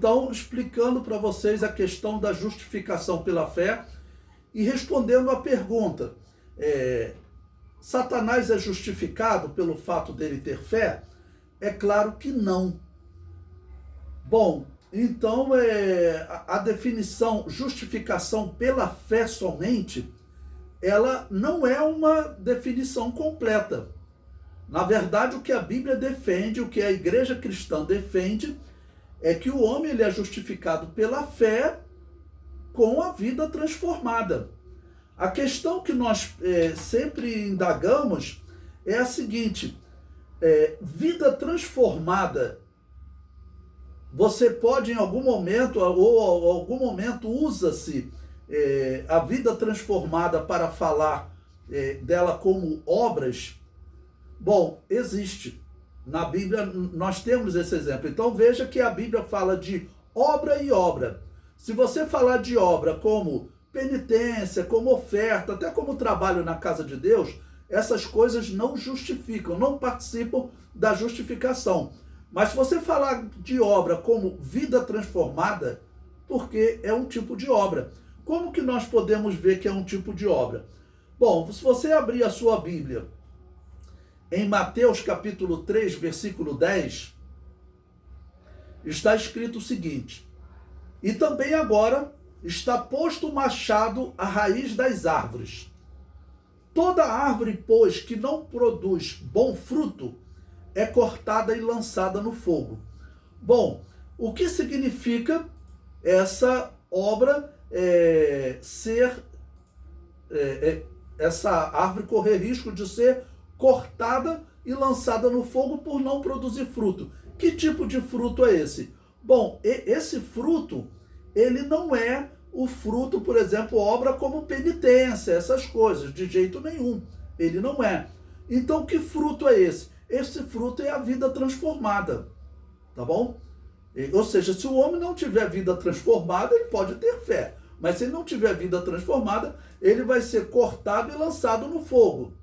então explicando para vocês a questão da justificação pela fé e respondendo à pergunta, Satanás é justificado pelo fato dele ter fé? É claro que não. Bom, então a definição justificação pela fé somente, ela não é uma definição completa. Na verdade, o que a Bíblia defende, o que a igreja cristã defende, é que o homem ele é justificado pela fé com a vida transformada. A questão que nós sempre indagamos é a seguinte, vida transformada, você pode em algum momento, ou algum momento usa-se a vida transformada para falar dela como obras? Bom, existe. Na Bíblia nós temos esse exemplo. Então veja que a Bíblia fala de obra e obra. Se você falar de obra como penitência, como oferta, até como trabalho na casa de Deus, essas coisas não justificam, não participam da justificação. Mas se você falar de obra como vida transformada, porque é um tipo de obra. Como que nós podemos ver que é um tipo de obra? Bom, se você abrir a sua Bíblia em Mateus capítulo 3, versículo 10, está escrito o seguinte: e também agora está posto o machado à raiz das árvores. Toda árvore, pois, que não produz bom fruto, é cortada e lançada no fogo. Bom, o que significa essa obra essa árvore correr risco de ser cortada e lançada no fogo por não produzir fruto? Que tipo de fruto é esse? Bom, esse fruto, ele não é o fruto, por exemplo, obra como penitência, essas coisas, de jeito nenhum. Ele não é. Então, que fruto é esse? Esse fruto é a vida transformada, tá bom? Ou seja, se o homem não tiver vida transformada, ele pode ter fé. Mas se ele não tiver vida transformada, ele vai ser cortado e lançado no fogo.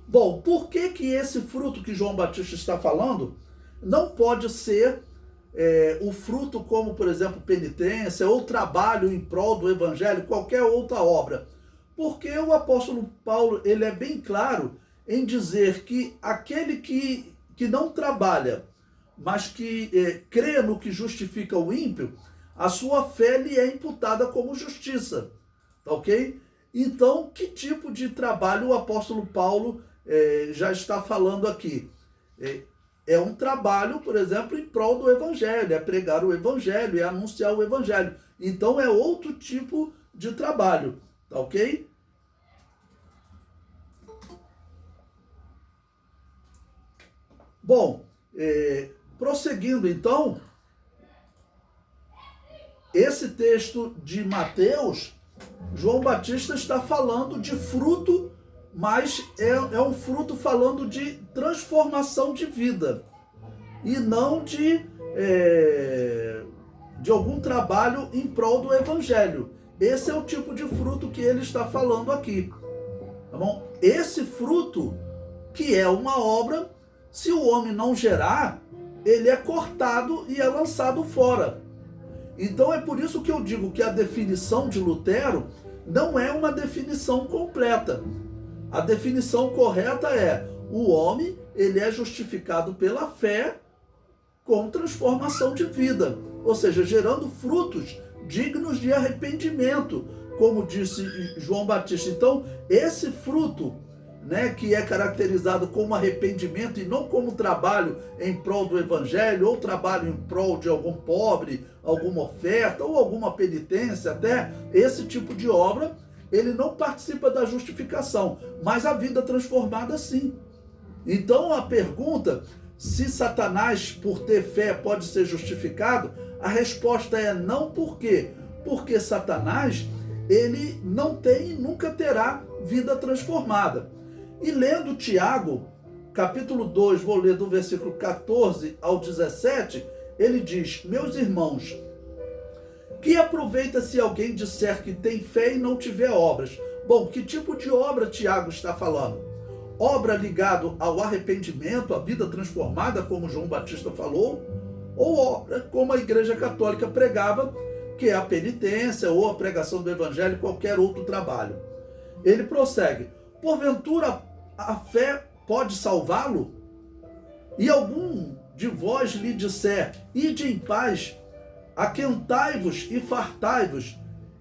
Bom, por que que esse fruto que João Batista está falando não pode ser o fruto como, por exemplo, penitência ou trabalho em prol do evangelho, qualquer outra obra? Porque o apóstolo Paulo, ele é bem claro em dizer que aquele que não trabalha, mas que crê no que justifica o ímpio, a sua fé lhe é imputada como justiça, tá ok? Então, que tipo de trabalho o apóstolo Paulo já está falando aqui? É um trabalho, por exemplo, em prol do evangelho, é pregar o evangelho, é anunciar o evangelho. Então, é outro tipo de trabalho, tá ok? Bom, prosseguindo então, esse texto de Mateus, João Batista está falando de fruto, mas é um fruto falando de transformação de vida e não de algum trabalho em prol do evangelho. Esse é o tipo de fruto que ele está falando aqui, tá bom? Esse fruto, que é uma obra, se o homem não gerar, ele é cortado e é lançado fora. Então é por isso que eu digo que a definição de Lutero não é uma definição completa. A definição correta é: o homem, ele é justificado pela fé com transformação de vida, ou seja, gerando frutos dignos de arrependimento, como disse João Batista. Então, esse fruto, que é caracterizado como arrependimento e não como trabalho em prol do evangelho, ou trabalho em prol de algum pobre, alguma oferta, ou alguma penitência até, esse tipo de obra, ele não participa da justificação, mas a vida transformada sim. Então a pergunta, se Satanás, por ter fé, pode ser justificado, a resposta é não. Por quê? Porque Satanás, ele não tem e nunca terá vida transformada. E lendo Tiago, capítulo 2, vou ler do versículo 14 ao 17, ele diz: meus irmãos, que aproveita se alguém disser que tem fé e não tiver obras? Bom, que tipo de obra Tiago está falando? Obra ligada ao arrependimento, à vida transformada, como João Batista falou? ou obra, como a Igreja Católica pregava, que é a penitência ou a pregação do Evangelho, qualquer outro trabalho. Ele prossegue: porventura a fé pode salvá-lo? E algum de vós lhe disser: ide em paz, aquentai-vos e fartai-vos,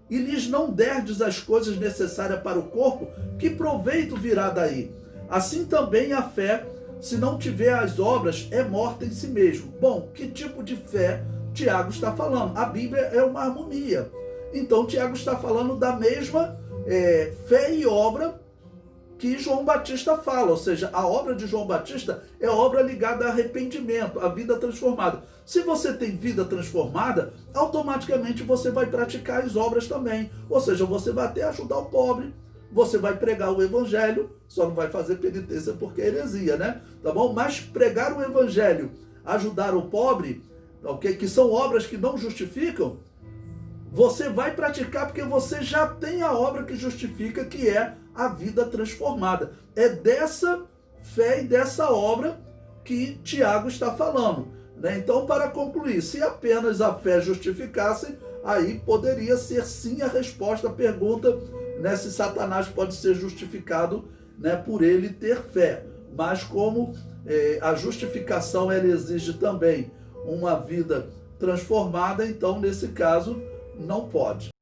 e lhes não derdes as coisas necessárias para o corpo, que proveito virá daí? Assim também a fé, se não tiver as obras, é morta em si mesmo. Bom, que tipo de fé Tiago está falando? A Bíblia é uma harmonia. Então Tiago está falando da mesma fé e obra que João Batista fala, ou seja, a obra de João Batista é obra ligada a arrependimento, a vida transformada. Se você tem vida transformada, automaticamente você vai praticar as obras também, ou seja, você vai até ajudar o pobre, você vai pregar o evangelho, só não vai fazer penitência porque é heresia, né? Tá bom? Mas pregar o evangelho, ajudar o pobre, okay, que são obras que não justificam, você vai praticar porque você já tem a obra que justifica, que é a vida transformada. É dessa fé e dessa obra que Tiago está falando, né? Então, para concluir, se apenas a fé justificasse, aí poderia ser sim a resposta à pergunta, né, se Satanás pode ser justificado, né, por ele ter fé. Mas como a justificação ela exige também uma vida transformada, então nesse caso não pode.